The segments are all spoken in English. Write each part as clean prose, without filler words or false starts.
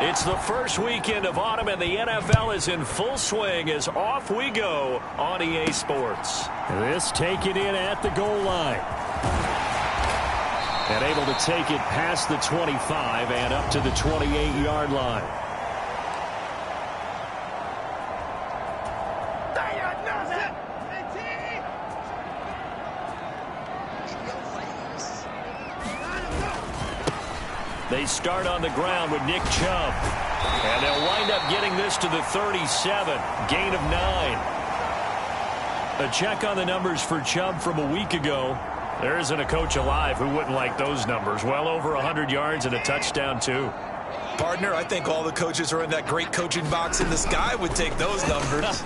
It's the first weekend of autumn, and the NFL is in full swing as off we go on EA Sports. This taken in at the goal line. And able to take it past the 25 and up to the 28-yard line. They start on the ground with Nick Chubb. And they'll wind up getting this to the 37. Gain of 9. A check on the numbers for Chubb from a week ago. There isn't a coach alive who wouldn't like those numbers. Well over 100 yards and a touchdown, too. Partner, I think all the coaches are in that great coaching box in the sky would take those numbers.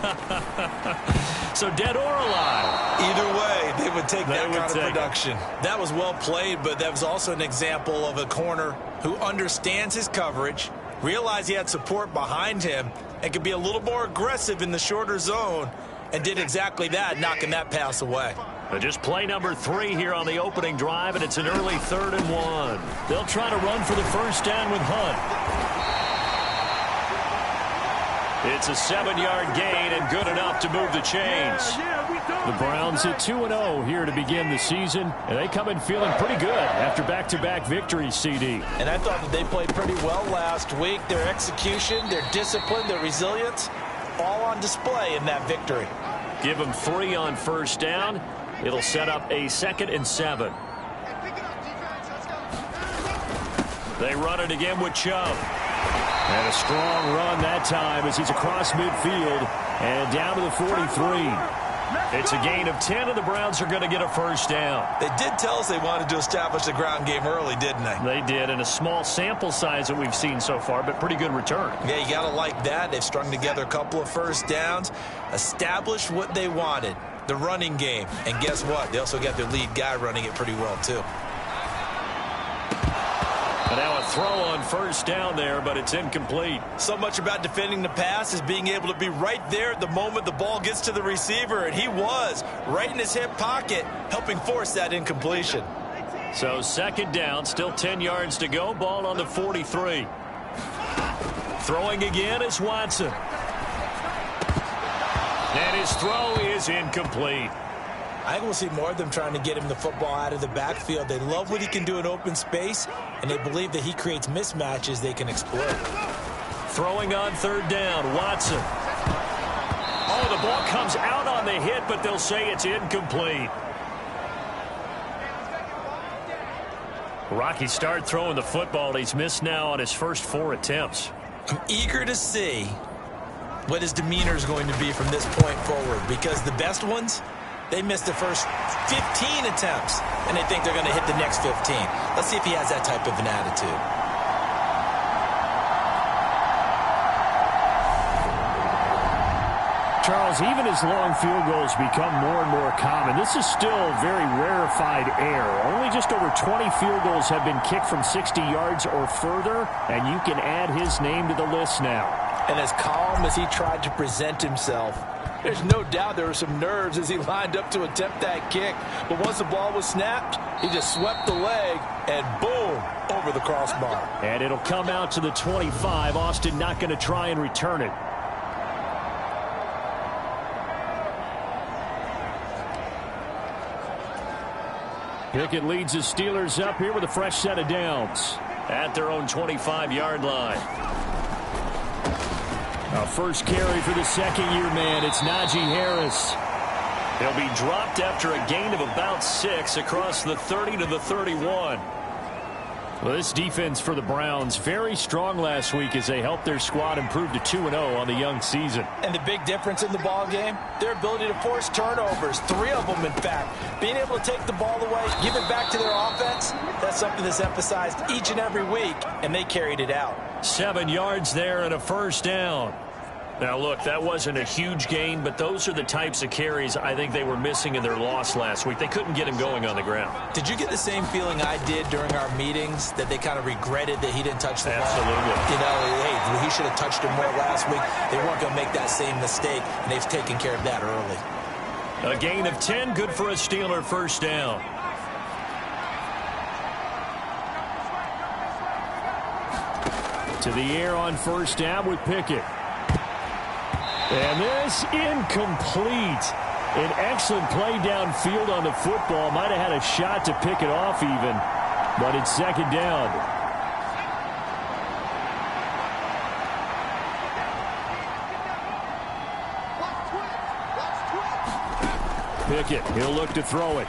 So dead or alive? Either way, they would take that kind of production. That was well played, but that was also an example of a corner who understands his coverage, realized he had support behind him, and could be a little more aggressive in the shorter zone, and did exactly that, knocking that pass away. Just play number 3 here on the opening drive, and it's an early 3rd and 1. They'll try to run for the first down with Hunt. It's a 7-yard gain and good enough to move the chains. The Browns at 2-0 here to begin the season, and they come in feeling pretty good after back-to-back victories, CD. And I thought that they played pretty well last week. Their execution, their discipline, their resilience, all on display in that victory. Give them 3 on first down. It'll set up a 2nd and 7. They run it again with Chubb. And a strong run that time as he's across midfield and down to the 43. It's a gain of 10, and the Browns are going to get a first down. They did tell us they wanted to establish the ground game early, didn't they? They did, in a small sample size that we've seen so far, but pretty good return. Yeah, you got to like that. They've strung together a couple of first downs, established what they wanted, the running game. And guess what? They also got their lead guy running it pretty well, too. And now a throw on first down there, but it's incomplete. So much about defending the pass is being able to be right there at the moment the ball gets to the receiver, and he was right in his hip pocket, helping force that incompletion. So 2nd down, still 10 yards to go, ball on the 43. Throwing again is Watson. And his throw is incomplete. I think we'll see more of them trying to get him the football out of the backfield. They love what he can do in open space, and they believe that he creates mismatches they can exploit. Throwing on 3rd down, Watson. Oh, the ball comes out on the hit, but they'll say it's incomplete. Rocky start throwing the football. He's missed now on his first 4 attempts. I'm eager to see what his demeanor is going to be from this point forward, because the best ones, they missed the first 15 attempts, and they think they're going to hit the next 15. Let's see if he has that type of an attitude. Charles, even as long field goals become more and more common, this is still very rarefied air. Only just over 20 field goals have been kicked from 60 yards or further, and you can add his name to the list now. And as calm as he tried to present himself, there's no doubt there were some nerves as he lined up to attempt that kick. But once the ball was snapped, he just swept the leg and boom, over the crossbar. And it'll come out to the 25. Austin not going to try and return it. Pickett leads the Steelers up here with a fresh set of downs At their own 25-yard line. A first carry for the second-year man. It's Najee Harris. He'll be dropped after a gain of about 6 across the 30 to the 31. Well, this defense for the Browns very strong last week as they helped their squad improve to 2-0 on the young season. And the big difference in the ball game, their ability to force turnovers, 3 of them in fact. Being able to take the ball away, give it back to their offense, that's something that's emphasized each and every week, and they carried it out. 7 yards there and a first down. Now, look, that wasn't a huge gain, but those are the types of carries I think they were missing in their loss last week. They couldn't get him going on the ground. Did you get the same feeling I did during our meetings, that they kind of regretted that he didn't touch the ball? Absolutely. You know, hey, he should have touched it more last week. They weren't going to make that same mistake, and they've taken care of that early. A gain of 10, good for a Steeler first down. To the air on first down with Pickett. And this incomplete. An excellent play downfield on the football. Might have had a shot to pick it off even, but it's second down. Pickett, he'll look to throw it.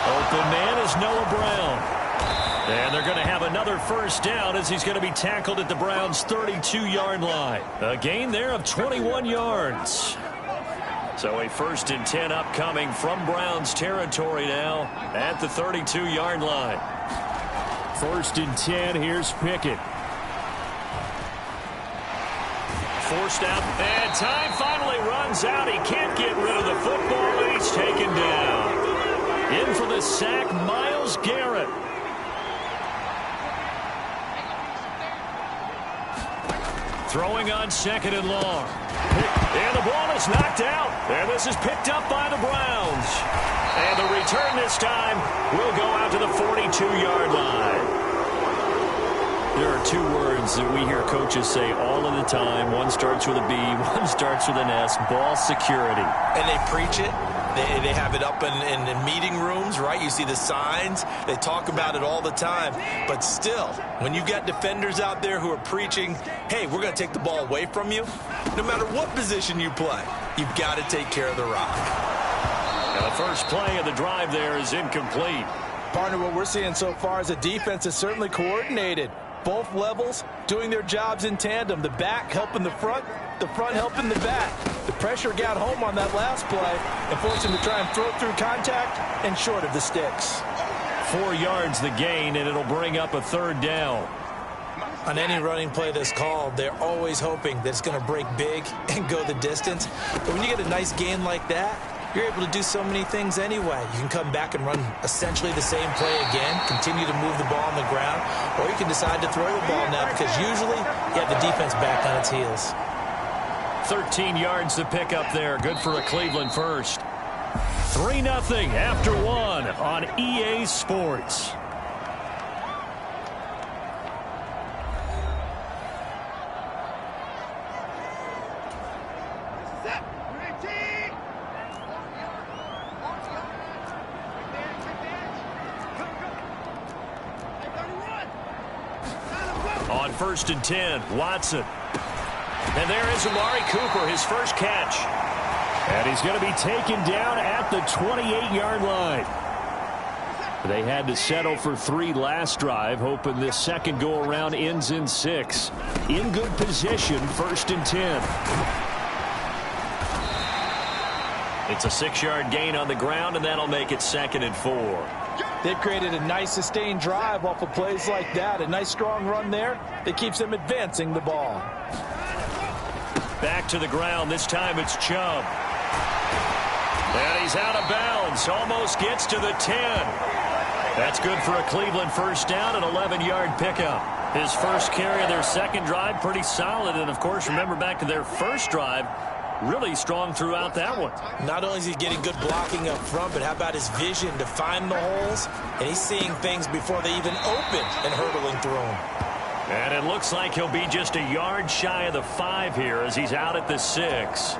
Open man is Noah Brown. And they're going to have another first down as he's going to be tackled at the Browns' 32-yard line. A gain there of 21 yards. So a 1st and 10 upcoming from Browns territory now at the 32-yard line. 1st and 10, here's Pickett. Forced out, and time finally runs out. He can't get rid of the football, and he's taken down. In for the sack, Myles Garrett. Throwing on 2nd and long. And the ball is knocked out. And this is picked up by the Browns. And the return this time will go out to the 42-yard line. There are 2 words that we hear coaches say all of the time. One starts with a B, one starts with an S. Ball security. And they preach it. They have it up in meeting rooms, right? You see the signs. They talk about it all the time. But still, when you got defenders out there who are preaching, hey, we're going to take the ball away from you, no matter what position you play, you've got to take care of the rock. Now the first play of the drive there is incomplete. Partner, what we're seeing so far is the defense is certainly coordinated. Both levels doing their jobs in tandem. The back helping the front helping the back. The pressure got home on that last play and forced him to try and throw through contact and short of the sticks. 4 yards the gain, and it'll bring up a 3rd down. On any running play that's called, they're always hoping that it's going to break big and go the distance. But when you get a nice gain like that, you're able to do so many things anyway. You can come back and run essentially the same play again, continue to move the ball on the ground, or you can decide to throw the ball now because usually you have the defense back on its heels. 13 yards to pick up there. Good for a Cleveland first. 3-0 after 1 on EA Sports. On 1st and 10, Watson. And there is Amari Cooper, his first catch. And he's going to be taken down at the 28-yard line. They had to settle for 3 last drive, hoping this second go-around ends in 6. In good position, 1st and 10. It's a 6-yard gain on the ground, and that'll make it 2nd and 4. They've created a nice sustained drive off of plays like that. A nice strong run there that keeps them advancing the ball. Back to the ground. This time it's Chubb. And he's out of bounds. Almost gets to the 10. That's good for a Cleveland first down, an 11-yard pickup. His first carry of their second drive, pretty solid. And, of course, remember back to their first drive, really strong throughout that one. Not only is he getting good blocking up front, but how about his vision to find the holes? And he's seeing things before they even open and hurdling through them. And it looks like he'll be just a yard shy of the 5 here as he's out at the 6.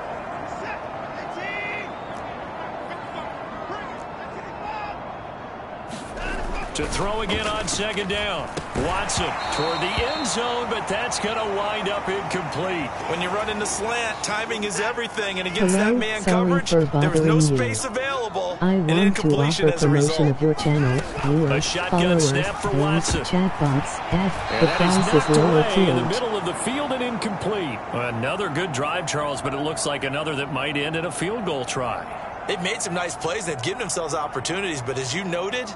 To throw again on 2nd down. Watson toward the end zone, but that's going to wind up incomplete. When you run in the slant, timing is everything, and against that man coverage, there was no space available. I want to offer promotion of your channel, viewers, followers, snap for and Watson. chatbots at the price is lower in the middle of the field and incomplete. Another good drive, Charles, but it looks like another that might end in a field goal try. They've made some nice plays. They've given themselves opportunities, but as you noted,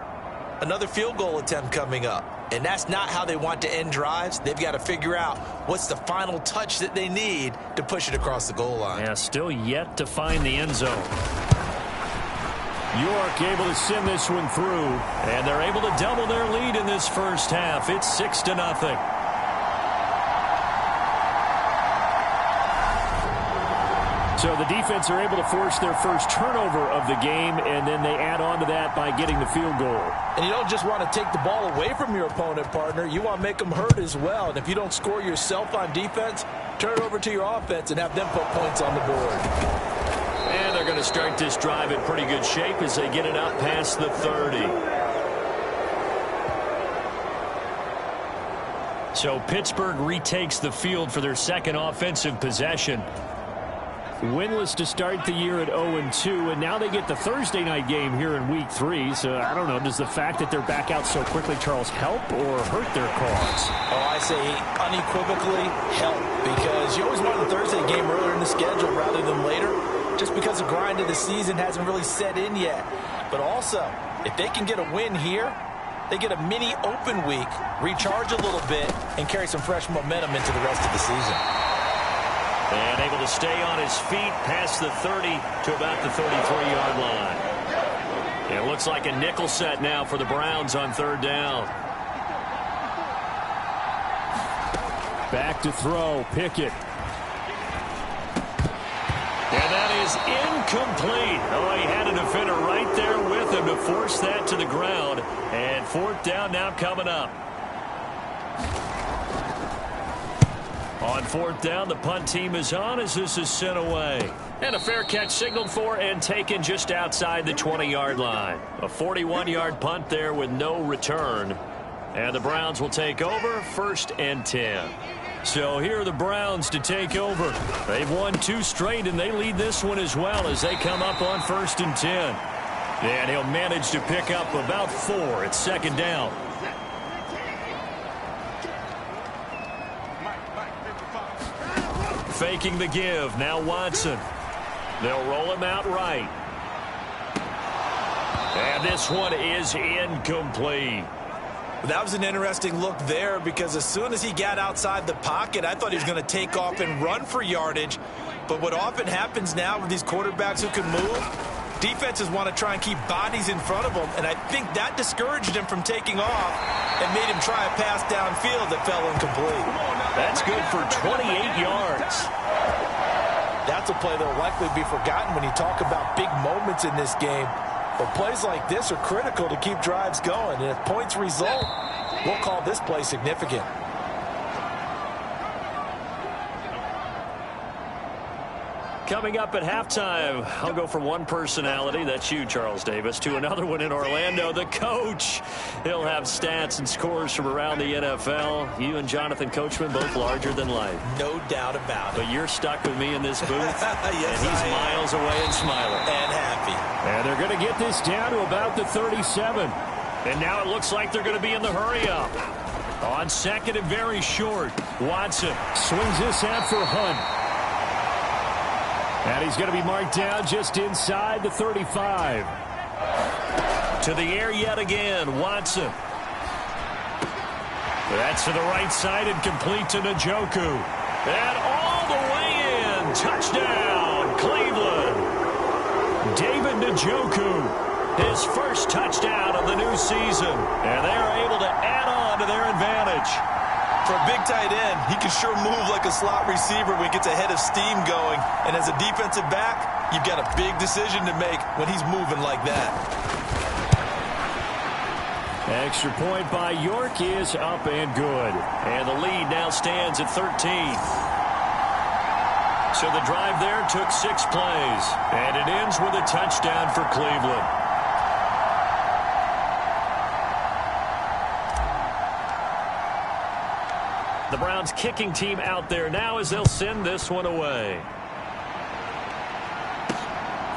another field goal attempt coming up. And that's not how they want to end drives. They've got to figure out what's the final touch that they need to push it across the goal line. Yeah, still yet to find the end zone. York able to send this one through, and they're able to double their lead in this first half. It's 6-0. So the defense are able to force their first turnover of the game, and then they add on to that by getting the field goal. And you don't just want to take the ball away from your opponent, partner. You want to make them hurt as well. And if you don't score yourself on defense, turn it over to your offense and have them put points on the board. And they're going to start this drive in pretty good shape as they get it up past the 30. So Pittsburgh retakes the field for their second offensive possession. Winless to start the year at 0-2, and now they get the Thursday night game here in Week 3. So, I don't know, does the fact that they're back out so quickly, Charles, help or hurt their cause? Oh, I say unequivocally help, because you always want the Thursday game earlier in the schedule rather than later, just because the grind of the season hasn't really set in yet. But also, if they can get a win here, they get a mini open week, recharge a little bit, and carry some fresh momentum into the rest of the season. And able to stay on his feet past the 30 to about the 33-yard line. It looks like a nickel set now for the Browns on third down. Back to throw, Pickett. And that is incomplete. Oh, he had a defender right there with him to force that to the ground. And fourth down now coming up. On fourth down, the punt team is on as this is sent away. And a fair catch signaled for and taken just outside the 20-yard line. A 41-yard punt there with no return. And the Browns will take over, 1st and 10. So here are the Browns to take over. They've won 2 straight, and they lead this one as well as they come up on 1st and 10. And he'll manage to pick up about 4 at 2nd down. Faking the give. Now Watson. They'll roll him out right. And this one is incomplete. That was an interesting look there, because as soon as he got outside the pocket, I thought he was going to take off and run for yardage. But what often happens now with these quarterbacks who can move, defenses want to try and keep bodies in front of them, and I think that discouraged him from taking off and made him try a pass downfield that fell incomplete. That's good for 28 yards. That's a play that will likely be forgotten when you talk about big moments in this game. But plays like this are critical to keep drives going, and if points result, we'll call this play significant. Coming up at halftime, I'll go from one personality, that's you, Charles Davis, to another one in Orlando, the coach. He'll have stats and scores from around the NFL. You and Jonathan Coachman, both larger than life. No doubt about it. But you're stuck with me in this booth, yes, and he's miles away and smiling. And happy. And they're going to get this down to about the 37. And now it looks like they're going to be in the hurry-up. On 2nd and very short, Watson swings this out for Hunt. And he's going to be marked down just inside the 35. To the air yet again, Watson. That's to the right side and complete to Njoku. And all the way in. Touchdown, Cleveland. David Njoku, his first touchdown of the new season. And they're able to add on to their advantage. For a big tight end, he can sure move like a slot receiver when he gets a head of steam going. And as a defensive back, you've got a big decision to make when he's moving like that. Extra point by York is up and good. And the lead now stands at 13. So the drive there took 6 plays. And it ends with a touchdown for Cleveland. The Browns kicking team out there now as they'll send this one away.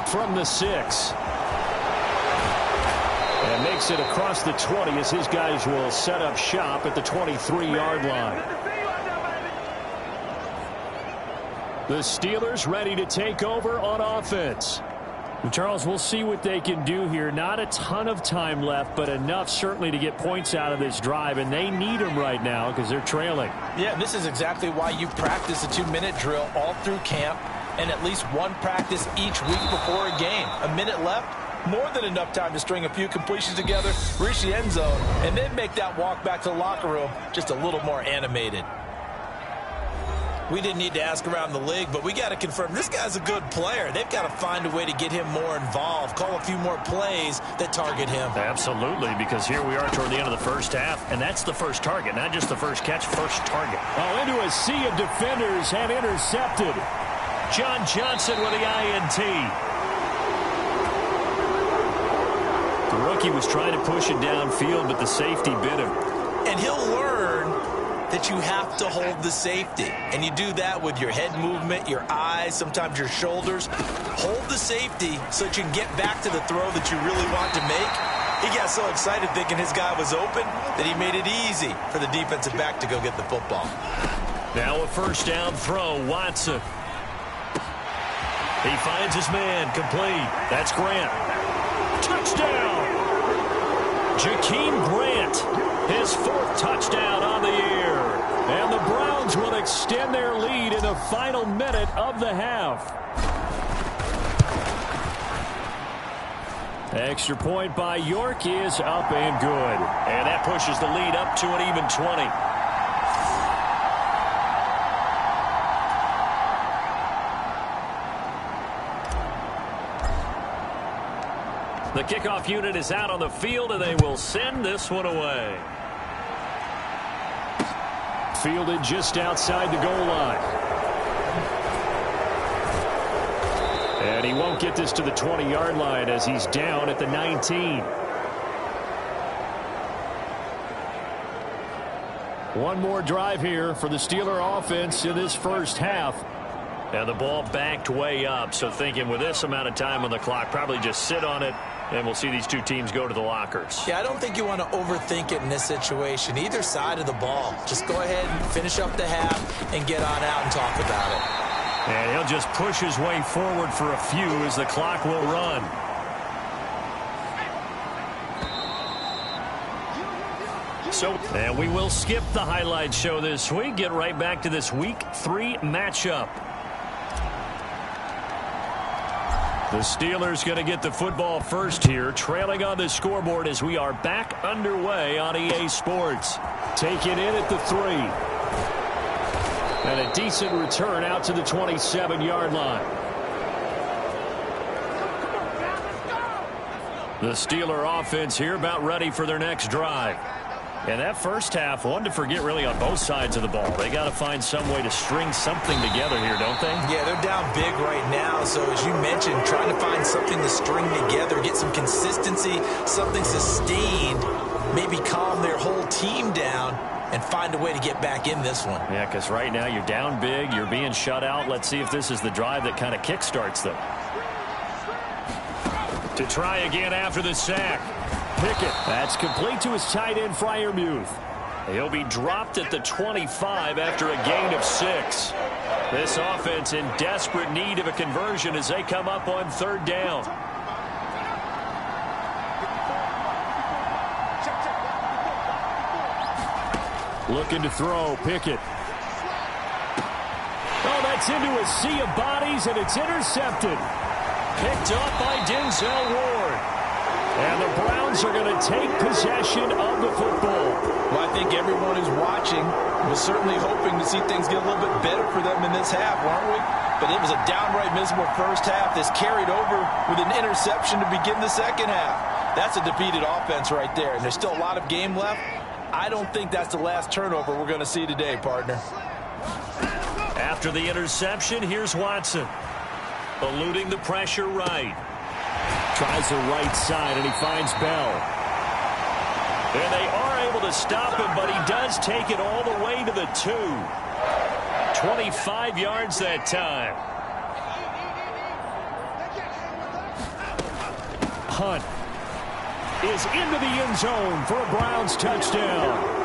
From the 6. And makes it across the 20 as his guys will set up shop at the 23-yard line. The Steelers ready to take over on offense. Charles, we'll see what they can do here. Not a ton of time left, but enough certainly to get points out of this drive, and they need them right now because they're trailing. Yeah, this is exactly why you practice a 2-minute drill all through camp and at least one practice each week before a game. A minute left, more than enough time to string a few completions together, reach the end zone, and then make that walk back to the locker room just a little more animated. We didn't need to ask around the league, but we got to confirm this guy's a good player. They've got to find a way to get him more involved, call a few more plays that target him. Absolutely, because here we are toward the end of the first half, and that's the first target, not just the first catch, first target. Oh, into a sea of defenders and intercepted. John Johnson with the INT. The rookie was trying to push it downfield, but the safety bit him. And he'll learn that you have to hold the safety. And you do that with your head movement, your eyes, sometimes your shoulders. Hold the safety so that you can get back to the throw that you really want to make. He got so excited thinking his guy was open that he made it easy for the defensive back to go get the football. Now a first down throw, Watson. He finds his man, complete. That's Grant. Touchdown! Jakeem Grant, his fourth touchdown on the year. And the Browns will extend their lead in the final minute of the half. Extra point by York is up and good. And that pushes the lead up to an even 20. The kickoff unit is out on the field, and they will send this one away. Fielded just outside the goal line. And he won't get this to the 20-yard line as he's down at the 19. One more drive here for the Steeler offense in this first half. And the ball backed way up, so thinking with this amount of time on the clock, probably just sit on it, and we'll see these two teams go to the lockers. Yeah, I don't think you want to overthink it in this situation. Either side of the ball. Just go ahead and finish up the half and get on out and talk about it. And he'll just push his way forward for a few as the clock will run. And we will skip the highlight show this week. Get right back to this Week 3 matchup. The Steelers going to get the football first here, trailing on the scoreboard as we are back underway on EA Sports. Take it in at the 3. And a decent return out to the 27-yard line. The Steeler offense here about ready for their next drive. And that first half, one to forget really on both sides of the ball. They got to find some way to string something together here, don't they? Yeah, they're down big right now. So as you mentioned, trying to find something to string together, get some consistency, something sustained, maybe calm their whole team down and find a way to get back in this one. Yeah, because right now you're down big, you're being shut out. Let's see if this is the drive that kind of kickstarts them. To try again after the sack. Pickett. That's complete to his tight end, Freiermuth. He'll be dropped at the 25 after a gain of 6. This offense in desperate need of a conversion as they come up on third down. Looking to throw, Pickett. Oh, that's into a sea of bodies, and it's intercepted. Picked up by Denzel Ward. And the Browns are going to take possession of the football. Well, I think everyone who's watching was certainly hoping to see things get a little bit better for them in this half, weren't we? But it was a downright miserable first half. This carried over with an interception to begin the second half. That's a defeated offense right there, and there's still a lot of game left. I don't think that's the last turnover we're going to see today, partner. After the interception, here's Watson. Eluding the pressure right. Tries the right side, and he finds Bell. And they are able to stop him, but he does take it all the way to the 2. 25 yards that time. Hunt is into the end zone for a Browns touchdown.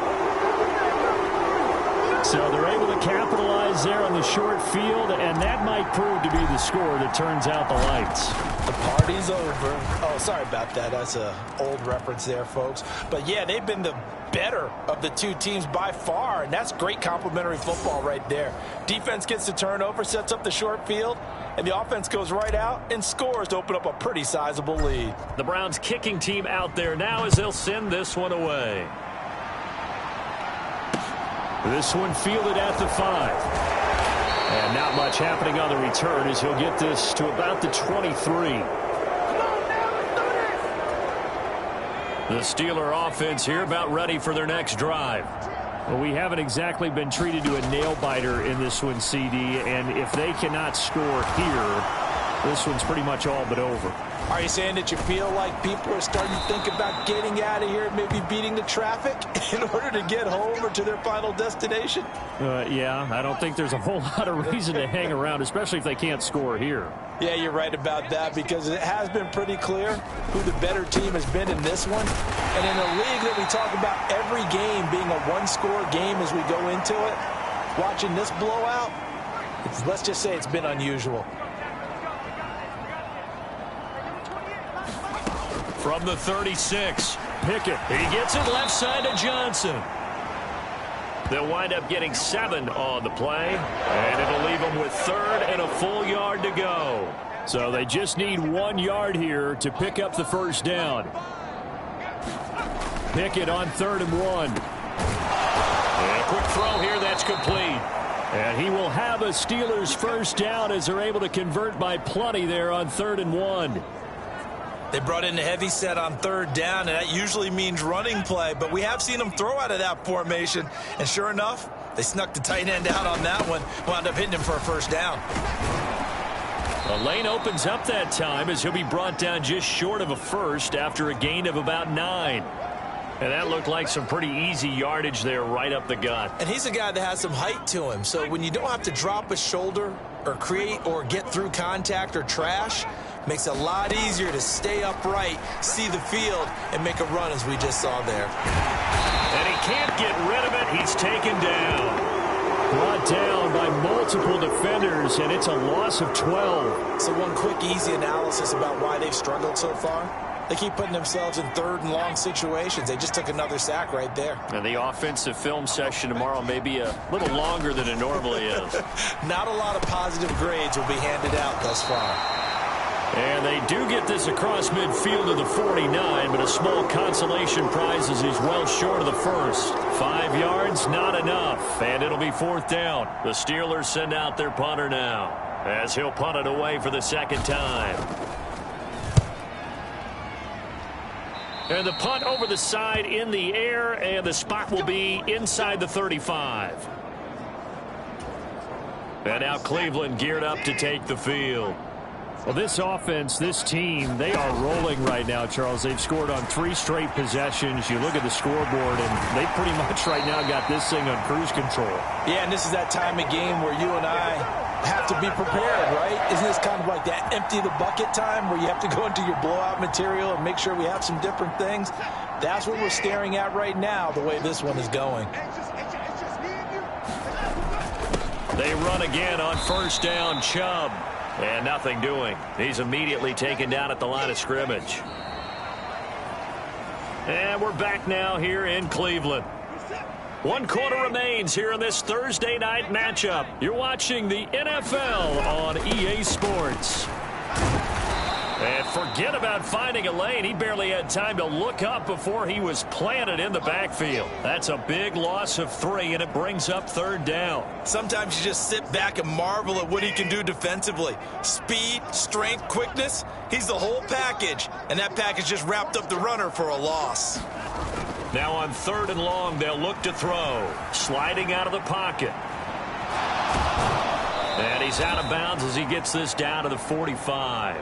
So they're able to capitalize there on the short field, and that might prove to be the score that turns out the lights. The party's over. Oh, sorry about that. That's an old reference there, folks. But, yeah, they've been the better of the two teams by far, and that's great complimentary football right there. Defense gets the turnover, sets up the short field, and the offense goes right out and scores to open up a pretty sizable lead. The Browns kicking team out there now as they'll send this one away. This one fielded at the 5. And not much happening on the return as he'll get this to about the 23. The Steeler offense here about ready for their next drive. Well, we haven't exactly been treated to a nail-biter in this one, CD, and if they cannot score here, this one's pretty much all but over. Are you saying that you feel like people are starting to think about getting out of here and maybe beating the traffic in order to get home or to their final destination? Yeah, I don't think there's a whole lot of reason to hang around, especially if they can't score here. Yeah, you're right about that, because it has been pretty clear who the better team has been in this one. And in a league that we talk about every game being a one-score game as we go into it, watching this blowout, let's just say it's been unusual. From the 36, Pickett. He gets it left side to Johnson. They'll wind up getting 7 on the play, and it'll leave them with 3rd and a full yard to go. So they just need 1 yard here to pick up the first down. Pickett on 3rd and 1. And a quick throw here, that's complete. And he will have a Steelers first down as they're able to convert by plenty there on 3rd and 1. They brought in the heavy set on 3rd down, and that usually means running play, but we have seen them throw out of that formation, and sure enough, they snuck the tight end out on that one, wound up hitting him for a first down. The lane opens up that time as he'll be brought down just short of a first after a gain of about 9. And that looked like some pretty easy yardage there right up the gut. And he's a guy that has some height to him, so when you don't have to drop a shoulder or create or get through contact or trash, makes it a lot easier to stay upright, see the field, and make a run as we just saw there. And he can't get rid of it. He's taken down. Brought down by multiple defenders, and it's a loss of 12. So one quick, easy analysis about why they've struggled so far. They keep putting themselves in 3rd and long situations. They just took another sack right there. And the offensive film session tomorrow may be a little longer than it normally is. Not a lot of positive grades will be handed out thus far. And they do get this across midfield to the 49, but a small consolation prize as he's well short of the first. 5 yards, not enough, and it'll be 4th down. The Steelers send out their punter now as he'll punt it away for the 2nd time. And the punt over the side in the air, and the spot will be inside the 35. And now Cleveland geared up to take the field. Well, this offense, this team, they are rolling right now, Charles. They've scored on 3 straight possessions. You look at the scoreboard, and they pretty much right now got this thing on cruise control. Yeah, and this is that time of game where you and I have to be prepared, right? Isn't this kind of like that empty the bucket time where you have to go into your blowout material and make sure we have some different things? That's what we're staring at right now, the way this one is going. They run again on 1st down, Chubb. And nothing doing. He's immediately taken down at the line of scrimmage. And we're back now here in Cleveland. 1 quarter remains here in this Thursday night matchup. You're watching the NFL on EA Sports. And forget about finding a lane. He barely had time to look up before he was planted in the backfield. That's a big loss of 3, and it brings up 3rd down. Sometimes you just sit back and marvel at what he can do defensively. Speed, strength, quickness, he's the whole package. And that package just wrapped up the runner for a loss. Now on 3rd and long, they'll look to throw. Sliding out of the pocket. And he's out of bounds as he gets this down to the 45.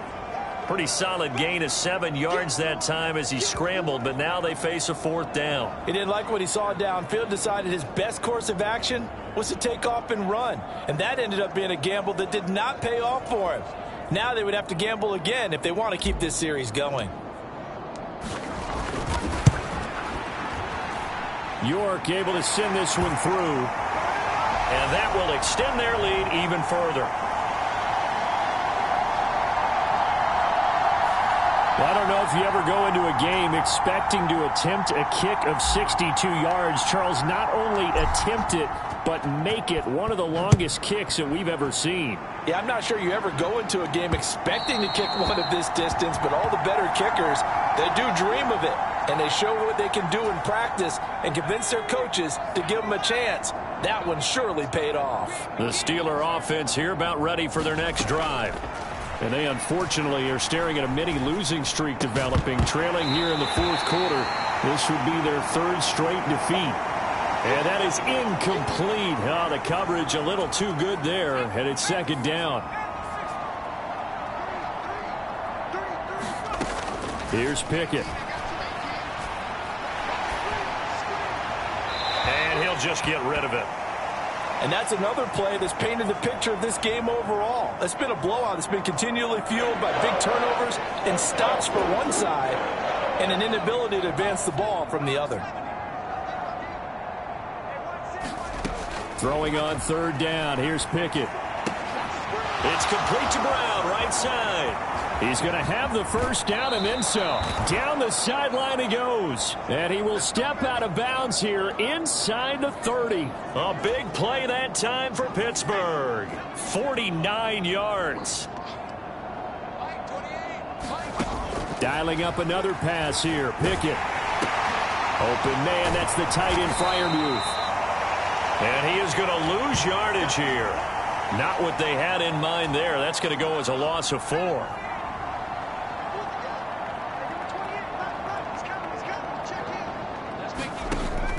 Pretty solid gain of 7 yards that time as he scrambled, but now they face a 4th down. He didn't like what he saw downfield, decided his best course of action was to take off and run. And that ended up being a gamble that did not pay off for him. Now they would have to gamble again if they want to keep this series going. York able to send this one through. And that will extend their lead even further. Well, I don't know if you ever go into a game expecting to attempt a kick of 62 yards. Charles, not only attempt it, but make it one of the longest kicks that we've ever seen. Yeah, I'm not sure you ever go into a game expecting to kick one of this distance, but all the better kickers, they do dream of it. And they show what they can do in practice and convince their coaches to give them a chance. That one surely paid off. The Steeler offense here about ready for their next drive. And they unfortunately are staring at a mini losing streak developing, trailing here in the fourth quarter. This would be their third straight defeat. And that is incomplete. Oh, the coverage a little too good there, and it's second down. Here's Pickett. And he'll just get rid of it. And that's another play that's painted the picture of this game overall. It's been a blowout. It's been continually fueled by big turnovers and stops for one side and an inability to advance the ball from the other. Throwing on third down. Here's Pickett. It's complete to Brown, right side. He's going to have the first down and then some. Down the sideline he goes. And he will step out of bounds here inside the 30. A big play that time for Pittsburgh. 49 yards. Dialing up another pass here. Pickett. Open man, that's the tight end Freiermuth. And he is going to lose yardage here. Not what they had in mind there. That's going to go as a loss of 4.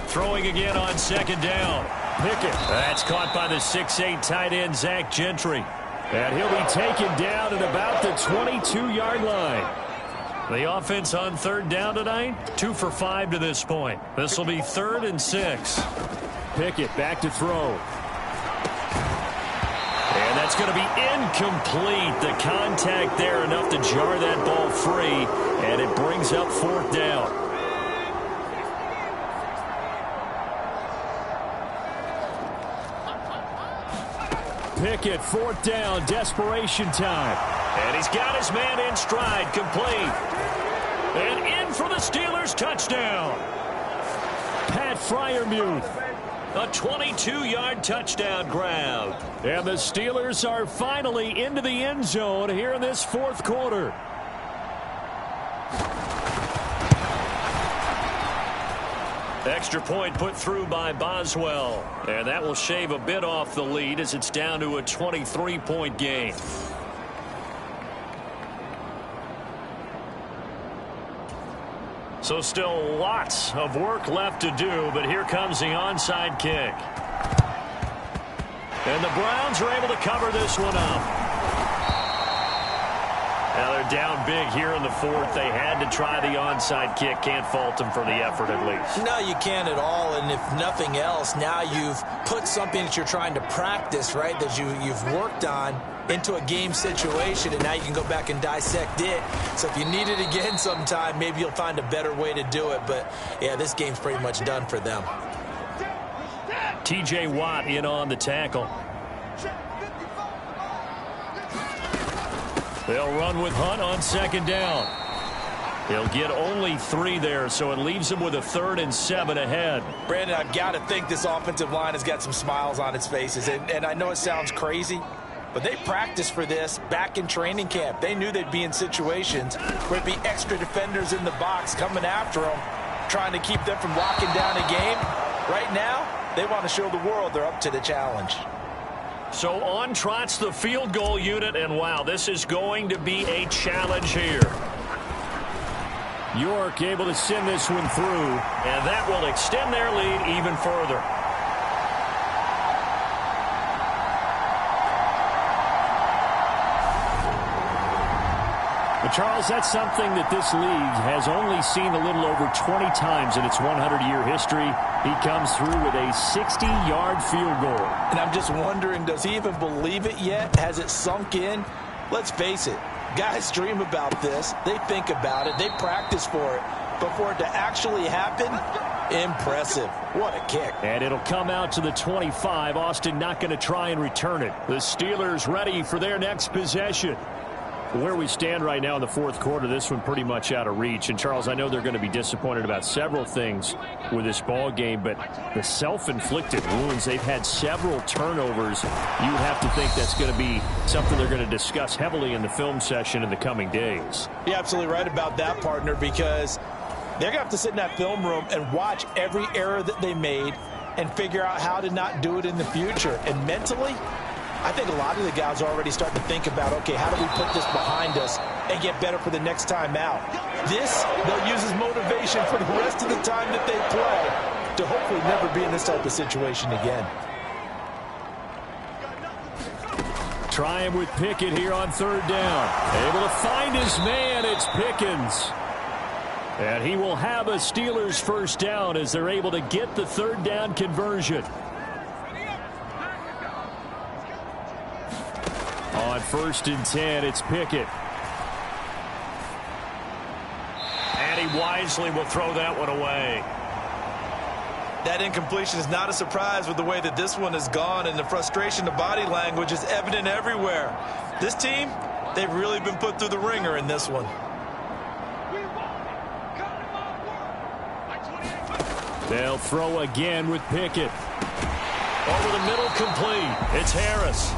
Throwing again on second down. Pickett. That's caught by the 6'8" tight end Zach Gentry. And he'll be taken down at about the 22-yard line. The offense on third down tonight, 2 for 5 to this point. This will be 3rd and 6. Pickett back to throw. And that's going to be incomplete. The contact there enough to jar that ball free. And it brings up 4th down. Pickett, 4th down, desperation time. And he's got his man in stride, complete. And in for the Steelers, touchdown. Pat Freiermuth. A 22-yard touchdown grab. And the Steelers are finally into the end zone here in this fourth quarter. Extra point put through by Boswell. And that will shave a bit off the lead as it's down to a 23-point game. So still lots of work left to do, but here comes the onside kick. And the Browns are able to cover this one up. Now they're down big here in the fourth. They had to try the onside kick. Can't fault them for the effort at least. No, you can't at all. And if nothing else, now you've put something that you're trying to practice, right, that you've worked on into a game situation, and now you can go back and dissect it. So if you need it again sometime, maybe you'll find a better way to do it. But, yeah, this game's pretty much done for them. T.J. Watt in on the tackle. They'll run with Hunt on second down. He'll get only 3 there, so it leaves him with a 3rd and 7 ahead. Brandon, I've got to think this offensive line has got some smiles on its faces. And I know it sounds crazy, but they practiced for this back in training camp. They knew they'd be in situations where it'd be extra defenders in the box coming after them, trying to keep them from locking down a game. Right now, they want to show the world they're up to the challenge. So on trots the field goal unit, and wow, this is going to be a challenge here. York able to send this one through, and that will extend their lead even further. But Charles, that's something that this league has only seen a little over 20 times in its 100-year history. He comes through with a 60-yard field goal. And I'm just wondering, does he even believe it yet? Has it sunk in? Let's face it, guys dream about this. They think about it. They practice for it. But for it to actually happen, impressive. What a kick. And it'll come out to the 25. Austin not going to try and return it. The Steelers ready for their next possession. Where we stand right now in the fourth quarter, this one pretty much out of reach. And, Charles, I know they're going to be disappointed about several things with this ball game, but the self-inflicted wounds, they've had several turnovers. You would have to think that's going to be something they're going to discuss heavily in the film session in the coming days. You're absolutely right about that, partner, because they're going to have to sit in that film room and watch every error that they made and figure out how to not do it in the future. And mentally, I think a lot of the guys are already starting to think about, okay, how do we put this behind us and get better for the next time out? This, they'll use as motivation for the rest of the time that they play to hopefully never be in this type of situation again. Try him with Pickett here on third down. Able to find his man. It's Pickens. And he will have a Steelers first down as they're able to get the third down conversion. On 1st and 10, it's Pickett. And he wisely will throw that one away. That incompletion is not a surprise with the way that this one has gone, and the frustration, the body language is evident everywhere. This team, they've really been put through the ringer in this one. They'll throw again with Pickett. Over the middle, complete. It's Harris.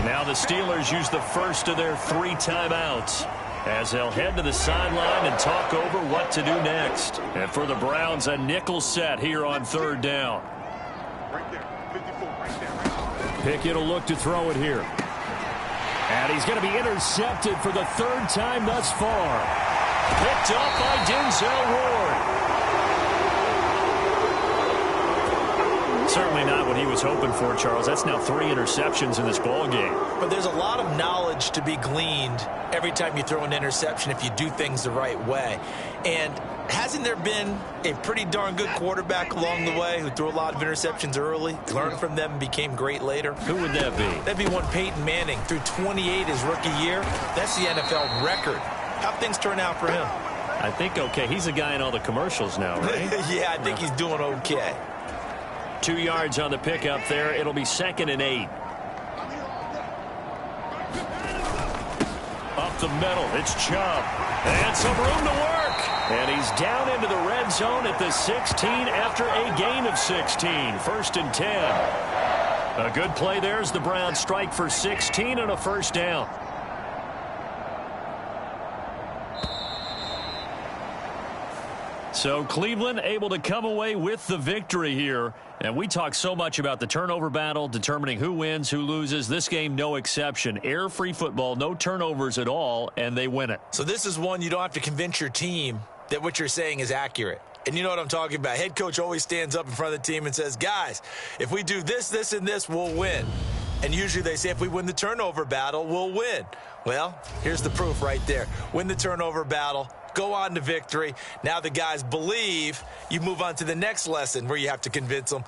Now the Steelers use the first of their 3 timeouts as they'll head to the sideline and talk over what to do next. And for the Browns, a nickel set here on third down. Pickett will look to throw it here. And he's going to be intercepted for the 3rd time thus far. Picked up by Denzel Ward. Certainly not what he was hoping for, Charles. That's now 3 interceptions in this ball game. But there's a lot of knowledge to be gleaned every time you throw an interception if you do things the right way. And hasn't there been a pretty darn good quarterback along the way who threw a lot of interceptions early, learned from them, and became great later? Who would that be? That'd be one Peyton Manning. Threw 28 his rookie year. That's the NFL record. How'd things turn out for him? I think okay. He's a guy in all the commercials now, right? Yeah, I think he's doing okay. 2 yards on the pickup there. It'll be 2nd and 8. Up the middle, it's Chubb. And some room to work. And he's down into the red zone at the 16 after a gain of 16. 1st and 10. A good play there as the Browns strike for 16 and a first down. So Cleveland able to come away with the victory here. And we talk so much about the turnover battle, determining who wins, who loses. This game, no exception. Air-free football, no turnovers at all, and they win it. So this is one you don't have to convince your team that what you're saying is accurate. And you know what I'm talking about. Head coach always stands up in front of the team and says, guys, if we do this, this, and this, we'll win. And usually they say if we win the turnover battle, we'll win. Well, here's the proof right there. Win the turnover battle. Go on to victory. Now the guys believe. You move on to the next lesson where you have to convince them.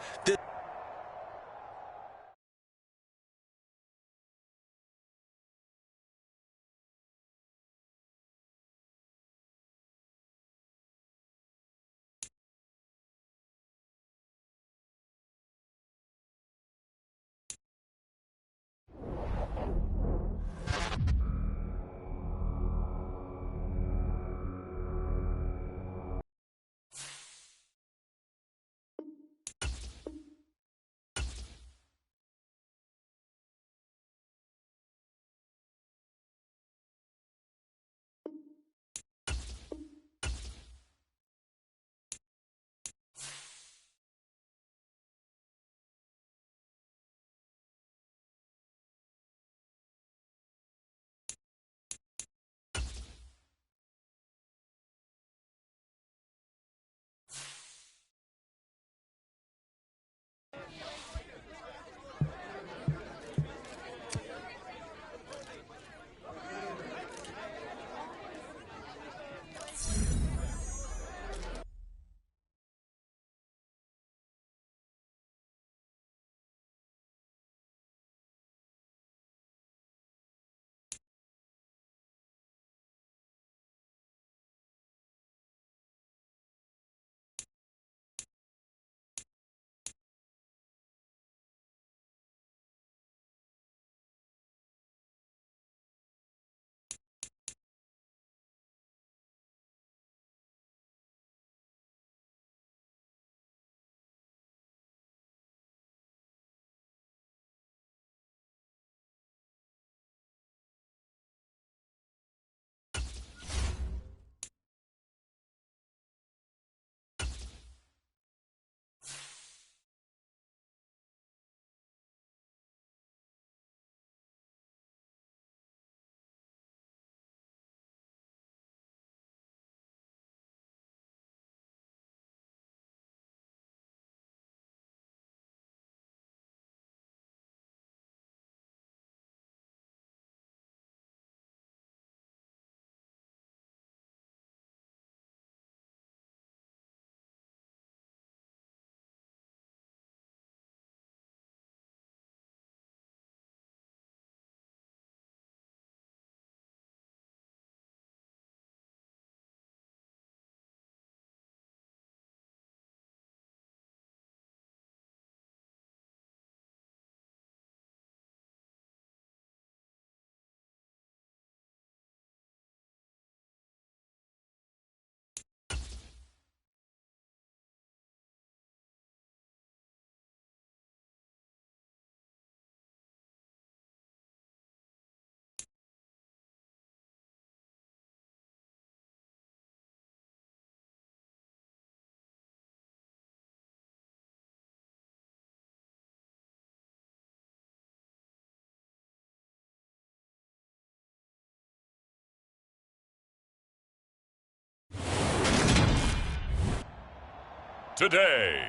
today.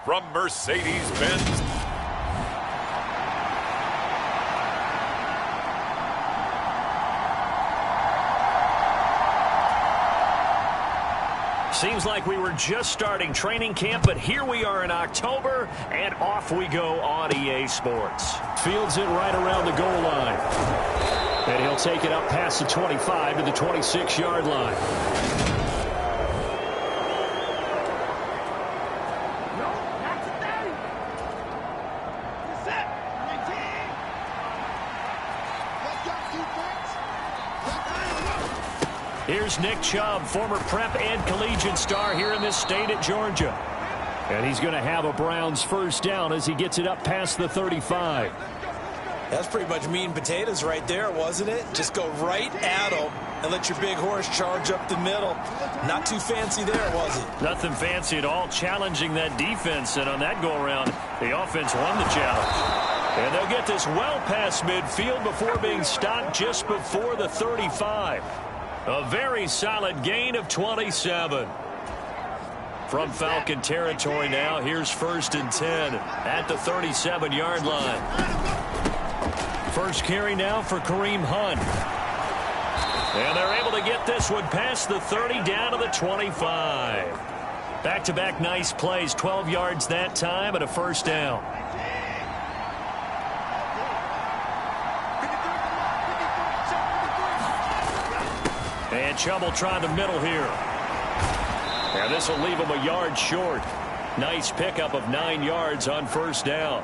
From Mercedes-Benz. Seems like we were just starting training camp, but here we are in October, and off we go on EA Sports. Fields it right around the goal line. And he'll take it up past the 25 to the 26-yard line. Here's Nick Chubb, former prep and collegiate star here in this state at Georgia. And he's going to have a Browns first down as he gets it up past the 35. That's pretty much meat and potatoes right there, wasn't it? Just go right at him and let your big horse charge up the middle. Not too fancy there, was it? Nothing fancy at all, challenging that defense. And on that go-around, the offense won the challenge. And they'll get this well past midfield before being stopped just before the 35. A very solid gain of 27. From Falcon territory now, here's 1st and 10 at the 37-yard line. First carry now for Kareem Hunt. And they're able to get this one past the 30 down to the 25. Back-to-back nice plays, 12 yards that time and a first down. And Chubb will try the middle here. And this will leave him a yard short. Nice pickup of 9 yards on first down.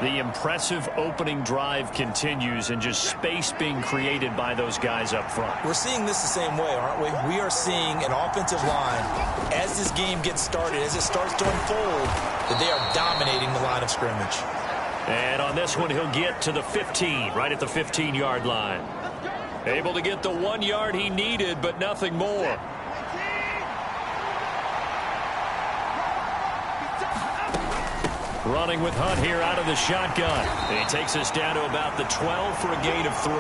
The impressive opening drive continues, and just space being created by those guys up front. We're seeing this the same way, aren't we? We are seeing an offensive line, as this game gets started, as it starts to unfold, that they are dominating the line of scrimmage. And on this one, he'll get to the 15, right at the 15-yard line. Able to get the 1 yard he needed, but nothing more. Running with Hunt here out of the shotgun. And he takes us down to about the 12 for a gain of 3.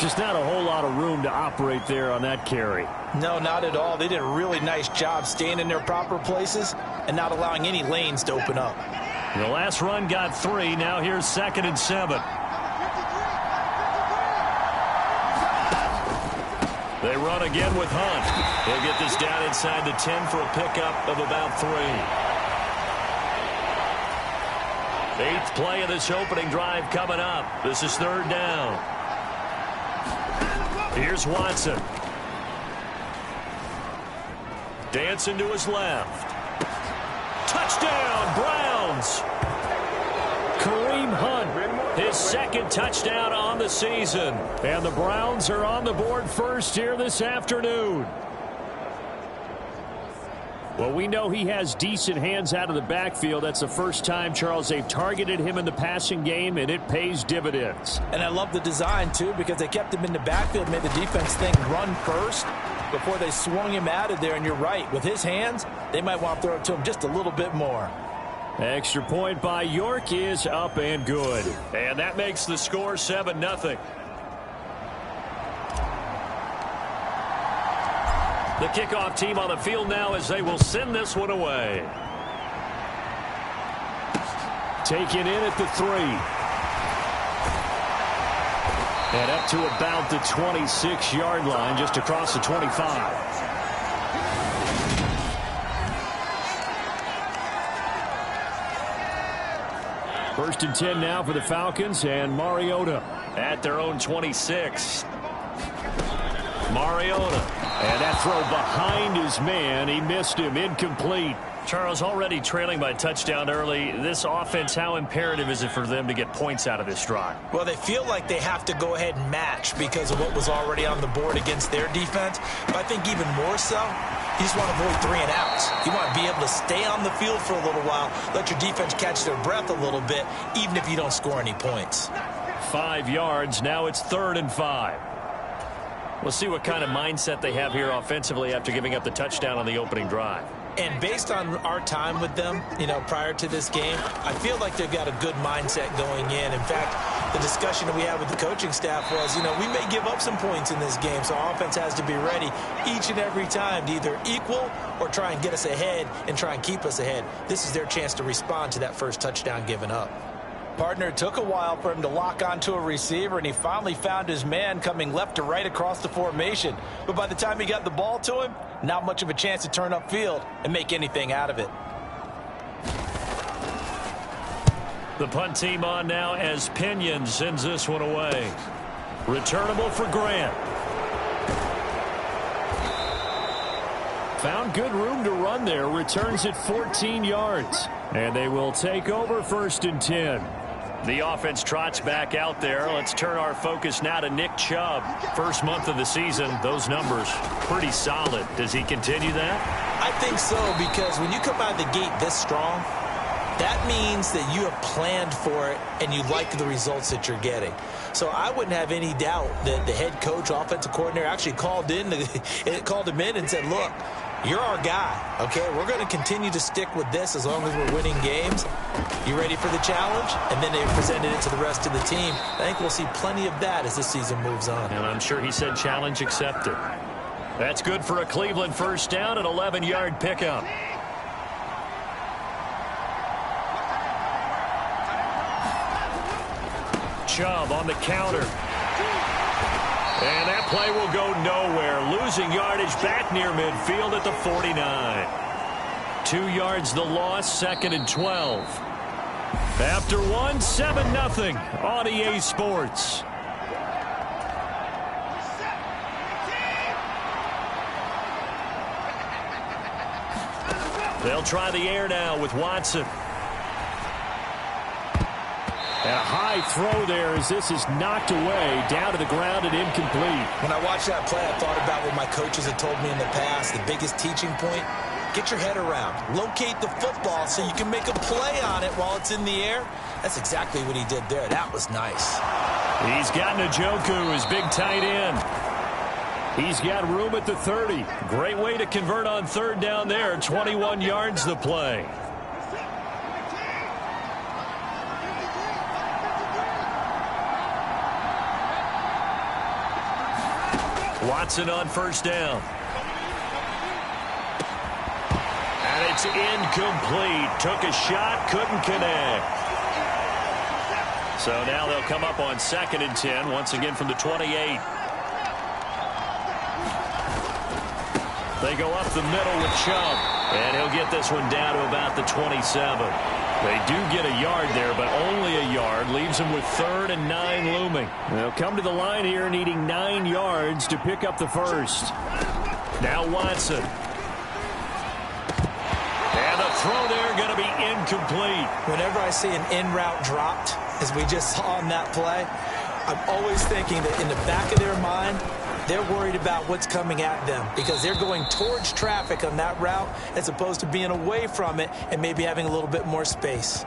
Just not a whole lot of room to operate there on that carry. No, not at all. They did a really nice job staying in their proper places and not allowing any lanes to open up. The last run got 3. Now here's 2nd and 7. They run again with Hunt. He'll get this down inside the 10 for a pickup of about 3. 8th play of this opening drive coming up. This is 3rd down. Here's Watson. Dancing to his left. Touchdown, Browns! Kareem Hunt, his 2nd touchdown on the season. And the Browns are on the board first here this afternoon. Well, we know he has decent hands out of the backfield. That's the first time, Charles, they've targeted him in the passing game, and it pays dividends. And I love the design, too, because they kept him in the backfield, made the defense think run first before they swung him out of there. And you're right, with his hands, they might want to throw it to him just a little bit more. Extra point by York is up and good. And that makes the score 7-0. The kickoff team on the field now as they will send this one away. Taken in at the 3. And up to about the 26-yard line, just across the 25. First and 10 now for the Falcons, and Mariota at their own 26. Mariota. And that throw behind his man. He missed him. Incomplete. Charles, already trailing by touchdown early. This offense, how imperative is it for them to get points out of this drive? Well, they feel like they have to go ahead and match because of what was already on the board against their defense. But I think even more so, you just want to avoid 3 and outs. You want to be able to stay on the field for a little while, let your defense catch their breath a little bit, even if you don't score any points. 5 yards. Now it's 3rd and 5. We'll see what kind of mindset they have here offensively after giving up the touchdown on the opening drive. And based on our time with them, prior to this game, I feel like they've got a good mindset going in. In fact, the discussion that we had with the coaching staff was, we may give up some points in this game, so our offense has to be ready each and every time to either equal or try and get us ahead and try and keep us ahead. This is their chance to respond to that first touchdown given up. Partner, it took a while for him to lock onto a receiver, and he finally found his man coming left to right across the formation. But by the time he got the ball to him, not much of a chance to turn upfield and make anything out of it. The punt team on now as Pinion sends this one away. Returnable for Grant. Found good room to run there. Returns at 14 yards. And they will take over 1st and 10. The offense trots back out there. Let's turn our focus now to Nick Chubb. First month of the season, those numbers pretty solid. Does he continue that? I think so, because when you come out of the gate this strong, that means that you have planned for it and you like the results that you're getting. So I wouldn't have any doubt that the head coach, offensive coordinator, actually called him in and said, look, you're our guy, okay? We're going to continue to stick with this as long as we're winning games. You ready for the challenge? And then they presented it to the rest of the team. I think we'll see plenty of that as this season moves on. And I'm sure he said challenge accepted. That's good for a Cleveland first down, an 11-yard pickup. Chubb on the counter. And that play will go nowhere. Losing yardage back near midfield at the 49. 2 yards the loss, 2nd and 12. After one, 7-0 on EA Sports. They'll try the air now with Watson. And a high throw there as this is knocked away, down to the ground and incomplete. When I watched that play, I thought about what my coaches had told me in the past. The biggest teaching point, get your head around. Locate the football so you can make a play on it while it's in the air. That's exactly what he did there. That was nice. He's got Njoku, his big tight end. He's got room at the 30. Great way to convert on 3rd down there. 21 yards the play. Watson on 1st down. And it's incomplete. Took a shot, couldn't connect. So now they'll come up on 2nd and 10, once again from the 28. They go up the middle with Chubb. And he'll get this one down to about the 27. They do get a yard there, but only a yard. Leaves them with 3rd and 9 looming. They'll come to the line here needing 9 yards to pick up the first. Now Watson. And the throw there going to be incomplete. Whenever I see an in route dropped, as we just saw on that play, I'm always thinking that in the back of their mind, they're worried about what's coming at them because they're going towards traffic on that route as opposed to being away from it and maybe having a little bit more space.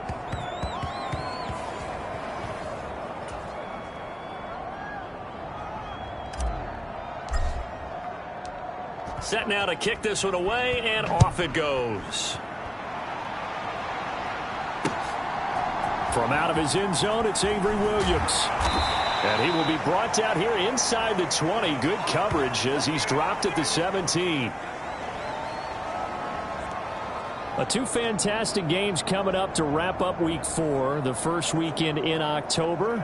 Set now to kick this one away, and off it goes. From out of his end zone, it's Avery Williams. And he will be brought down here inside the 20. Good coverage as he's dropped at the 17. Two fantastic games coming up to wrap up Week 4, the first weekend in October.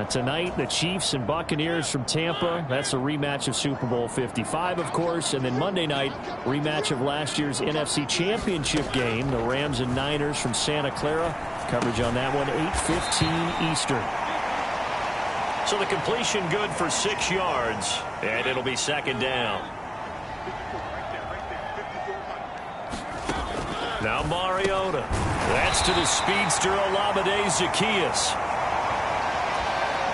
Tonight, the Chiefs and Buccaneers from Tampa. That's a rematch of Super Bowl 55, of course. And then Monday night, rematch of last year's NFC Championship game, the Rams and Niners from Santa Clara. Coverage on that one, 8:15 Eastern. So the completion good for 6 yards, and it'll be 2nd down. Now Mariota. That's to the speedster Olamide Zaccheaus.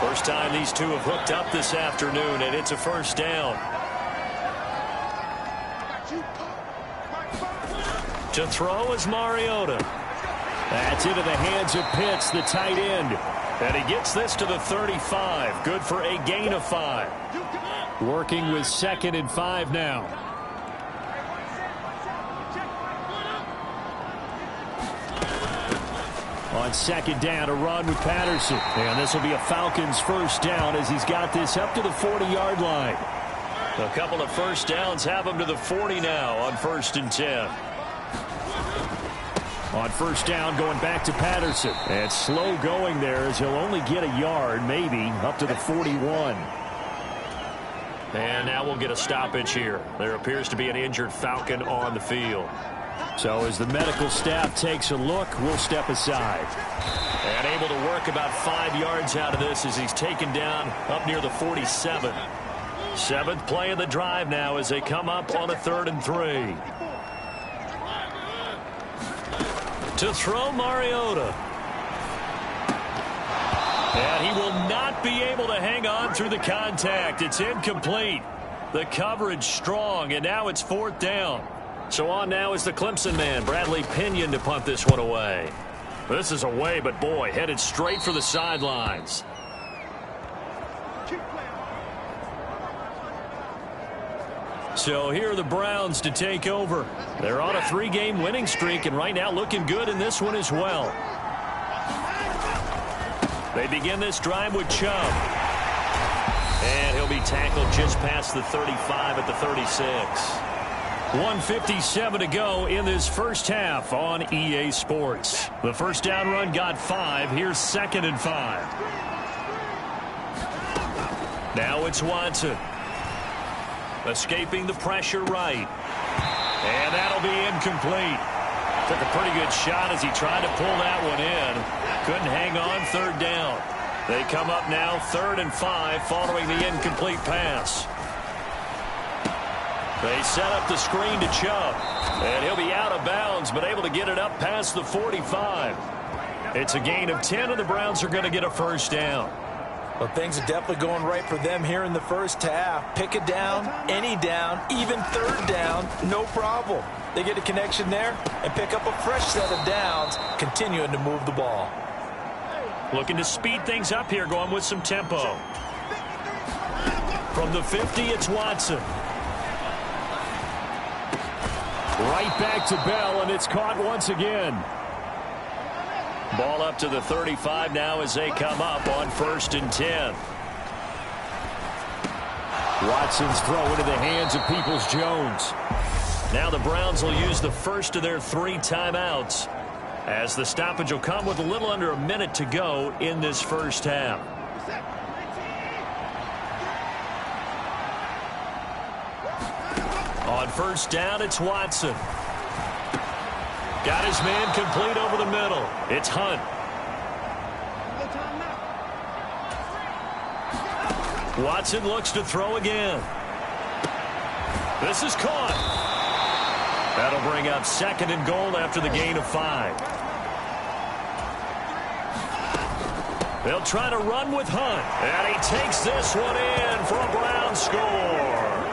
First time these two have hooked up this afternoon, and it's a 1st down. To throw is Mariota. That's into the hands of Pitts, the tight end. And he gets this to the 35. Good for a gain of 5. Working with 2nd and 5 now. on second down, a run with Patterson. And this will be a Falcons first down as he's got this up to the 40-yard line. A couple of first downs have him to the 40 now on 1st and 10. On first down, going back to Patterson. And slow going there as he'll only get a yard, maybe, up to the 41. And now we'll get a stoppage here. There appears to be an injured Falcon on the field. So as the medical staff takes a look, we'll step aside. And able to work about 5 yards out of this as he's taken down up near the 47. 7th play of the drive now as they come up on a 3rd and 3. To throw Mariota. And he will not be able to hang on through the contact. It's incomplete. The coverage strong, and now it's 4th down. So on now is the Clemson man, Bradley Pinion, to punt this one away. This is away, but boy, headed straight for the sidelines. So here are the Browns to take over. They're on a 3-game winning streak, and right now looking good in this one as well. They begin this drive with Chubb. And he'll be tackled just past the 35 at the 36. 1:57 to go in this first half on EA Sports. The first down run got 5. Here's 2nd and 5. Now it's Watson. Escaping the pressure right. And that'll be incomplete. Took a pretty good shot as he tried to pull that one in. Couldn't hang on, 3rd down. They come up now 3rd and 5 following the incomplete pass. They set up the screen to Chubb. And he'll be out of bounds, but able to get it up past the 45. It's a gain of 10, and the Browns are going to get a first down. Well, things are definitely going right for them here in the first half. Pick a down, any down, even 3rd down, no problem. They get a connection there and pick up a fresh set of downs, continuing to move the ball. Looking to speed things up here, going with some tempo. From the 50, it's Watson. Right back to Bell, and it's caught once again. Ball up to the 35 now as they come up on 1st and 10. Watson's throw into the hands of Peoples-Jones. Now the Browns will use the first of their 3 timeouts, as the stoppage will come with a little under a minute to go in this first half. On first down, it's Watson. Got his man complete over the middle. It's Hunt. Watson looks to throw again. This is caught. That'll bring up 2nd and goal after the gain of 5. They'll try to run with Hunt. And he takes this one in for a Browns score.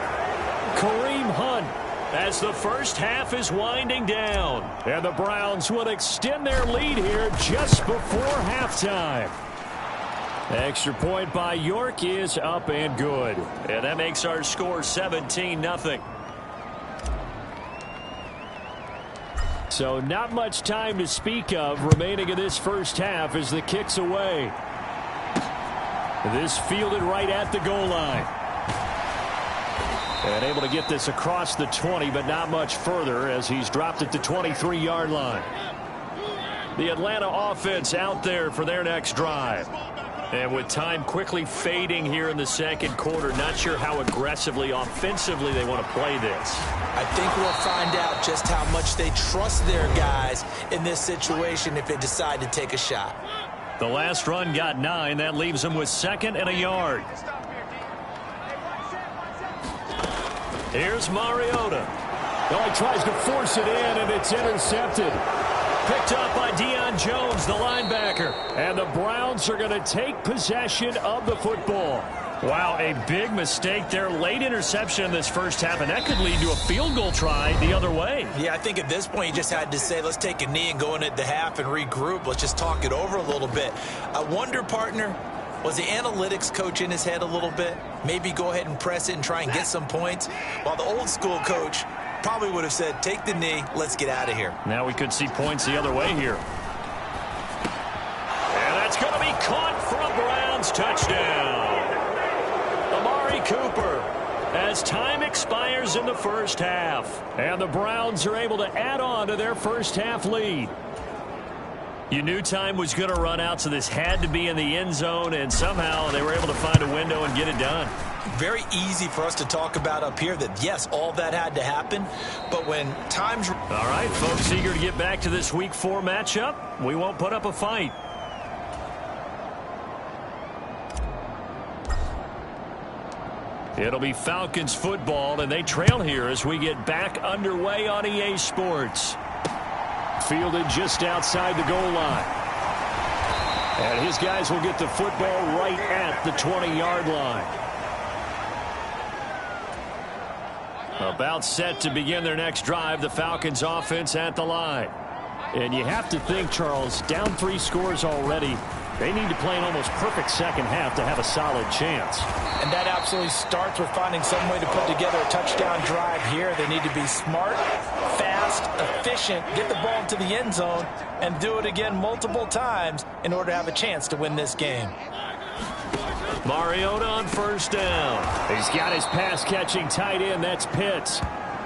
Kareem Hunt, as the first half is winding down. And the Browns will extend their lead here just before halftime. Extra point by York is up and good. And that makes our score 17-0. So not much time to speak of remaining in this first half as the kick's away. This fielded right at the goal line. And able to get this across the 20, but not much further as he's dropped it to 23-yard line. The Atlanta offense out there for their next drive. And with time quickly fading here in the second quarter, not sure how aggressively, offensively they want to play this. I think we'll find out just how much they trust their guys in this situation if they decide to take a shot. The last run got 9. That leaves them with 2nd and a yard. Here's Mariota. Oh, he tries to force it in, and it's intercepted. Picked up by Deion Jones, the linebacker. And the Browns are going to take possession of the football. Wow, a big mistake there. Late interception in this first half, and that could lead to a field goal try the other way. Yeah, I think at this point you just had to say, let's take a knee and go into the half and regroup. Let's just talk it over a little bit. I wonder, partner, was the analytics coach in his head a little bit? Maybe go ahead and press it and try and get some points? While the old school coach probably would have said, take the knee, let's get out of here. Now we could see points the other way here. be caught for a Browns touchdown. Amari Cooper, as time expires in the first half. And the Browns are able to add on to their first half lead. You knew time was going to run out, so this had to be in the end zone, and somehow they were able to find a window and get it done. Very easy for us to talk about up here that, yes, all that had to happen, but when time's... All right, folks, eager to get back to this Week 4 matchup. We won't put up a fight. It'll be Falcons football, and they trail here as we get back underway on EA Sports. Fielded just outside the goal line. And his guys will get the football right at the 20-yard line. About set to begin their next drive, the Falcons offense at the line. And you have to think, Charles, down 3 scores already. They need to play an almost perfect second half to have a solid chance. And that absolutely starts with finding some way to put together a touchdown drive here. They need to be smart, fast, efficient, get the ball into the end zone, and do it again multiple times in order to have a chance to win this game. Mariota on first down. He's got his pass-catching tight end. That's Pitts.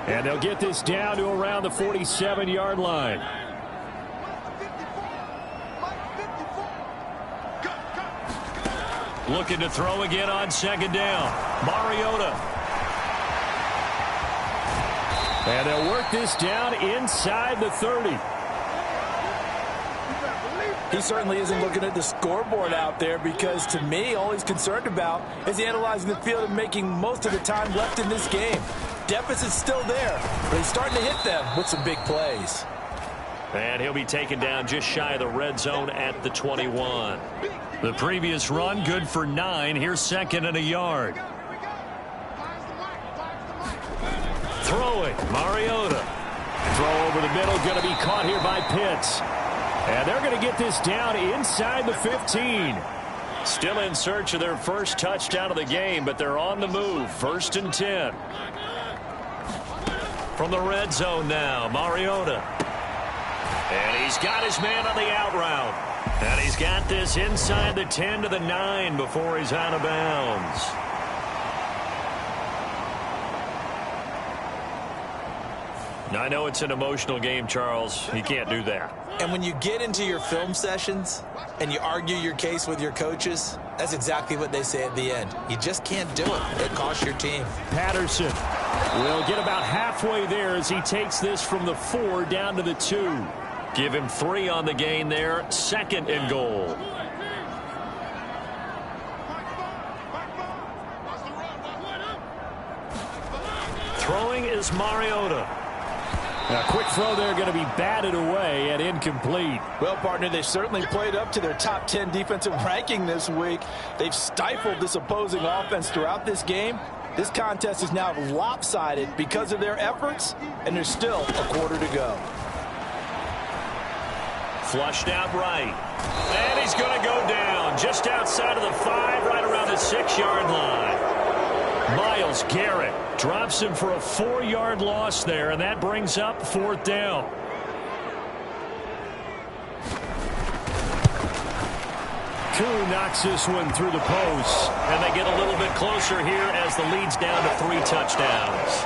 And they'll get this down to around the 47-yard line. Looking to throw again on second down. Mariota. And they'll work this down inside the 30. He certainly isn't looking at the scoreboard out there because, to me, all he's concerned about is analyzing the field and making most of the time left in this game. Deficit's still there, but he's starting to hit them with some big plays. And he'll be taken down just shy of the red zone at the 21. The previous run, good for 9. Here's second and a yard. Throwing, Mariota. Throw over the middle, going to be caught here by Pitts. And they're going to get this down inside the 15. Still in search of their first touchdown of the game, but they're on the move. 1st and 10. From the red zone now, Mariota. And he's got his man on the out route. And he's got this inside the 10 to the 9 before he's out of bounds. Now, I know it's an emotional game, Charles. You can't do that. And when you get into your film sessions and you argue your case with your coaches, that's exactly what they say at the end. You just can't do it. It costs your team. Patterson will get about halfway there as he takes this from the 4 down to the 2. Give him 3 on the gain there. 2nd and goal. Throwing is Mariota. A quick throw there going to be batted away and incomplete. Well, partner, they've certainly played up to their top 10 defensive ranking this week. They've stifled this opposing offense throughout this game. This contest is now lopsided because of their efforts, and there's still a quarter to go. Flushed out right. And he's going to go down just outside of the 5, right around the 6-yard line. Myles Garrett drops him for a 4-yard loss there, and that brings up 4th down. Koo knocks this one through the post, and they get a little bit closer here as the lead's down to 3 touchdowns.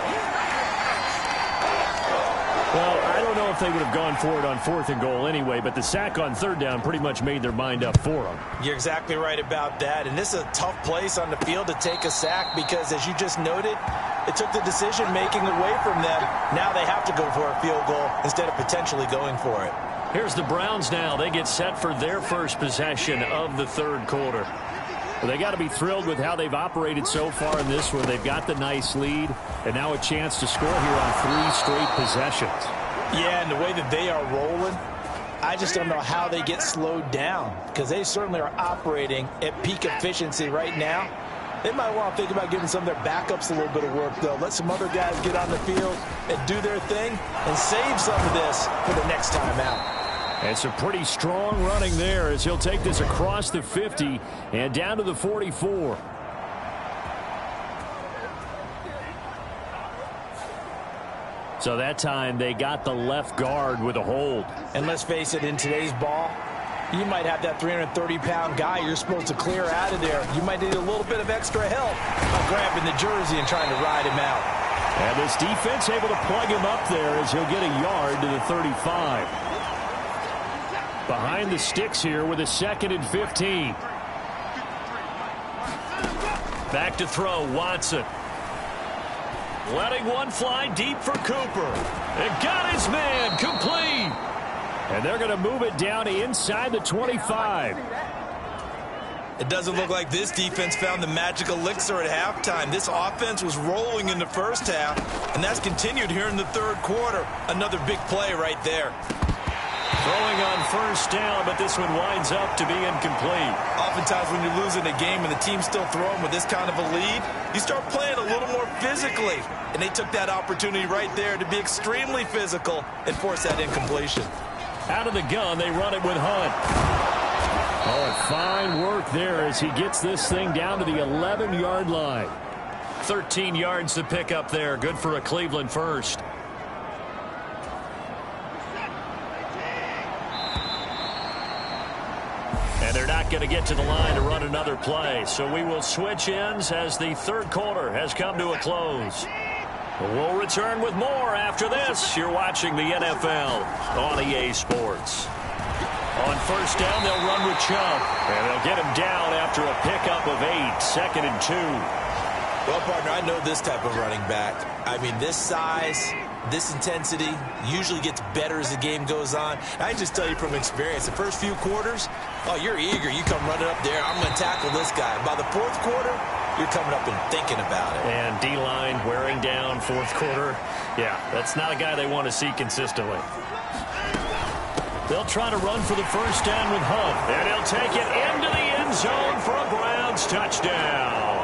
Well, I don't know if they would have gone for it on 4th and goal anyway, but the sack on 3rd down pretty much made their mind up for them. You're exactly right about that, and this is a tough place on the field to take a sack because, as you just noted, it took the decision-making away from them. Now they have to go for a field goal instead of potentially going for it. Here's the Browns now. They get set for their first possession of the 3rd quarter. Well, they got to be thrilled with how they've operated so far in this one. They've got the nice lead, and now a chance to score here on 3 straight possessions. Yeah, and the way that they are rolling, I just don't know how they get slowed down because they certainly are operating at peak efficiency right now. They might want to think about giving some of their backups a little bit of work, though. Let some other guys get on the field and do their thing and save some of this for the next time out. It's a pretty strong running there as he'll take this across the 50 and down to the 44. So that time they got the left guard with a hold. And let's face it, in today's ball, You might have that 330-pound guy you're supposed to clear out of there. You might need a little bit of extra help by grabbing the jersey and trying to ride him out. And this defense able to plug him up there as he'll get a yard to the 35. Behind the sticks here with a 2nd and 15. Back to throw, Watson. Letting one fly deep for Cooper. And got his man, complete. And they're going to move it down inside the 25. It doesn't look like this defense found the magic elixir at halftime. This offense was rolling in the first half, and that's continued here in the third quarter. Another big play right there. Throwing on first down, but this one winds up to be incomplete. Oftentimes when you're losing a game and the team's still throwing with this kind of a lead, you start playing a little more physically. And they took that opportunity right there to be extremely physical and force that incompletion. Out of the gun, they run it with Hunt. Oh, fine work there as he gets this thing down to the 11-yard line. 13 yards to pick up there. Good for a Cleveland first. And they're not going to get to the line to run another play. So we will switch ends as the third quarter has come to a close. We'll return with more after this. You're watching the NFL on EA Sports. On first down, they'll run with Chubb. And they'll get him down after a pickup of 8, 2nd and 2. Well, partner, I know this type of running back. I mean, this size, this intensity usually gets better as the game goes on. I just tell you from experience, the first few quarters, oh, you're eager. You come running up there. I'm going to tackle this guy. By the fourth quarter, you're coming up and thinking about it. And D-line wearing down fourth quarter. Yeah, that's not a guy they want to see consistently. They'll try to run for the first down with Hunt. And he'll take it into the end zone for a Browns touchdown.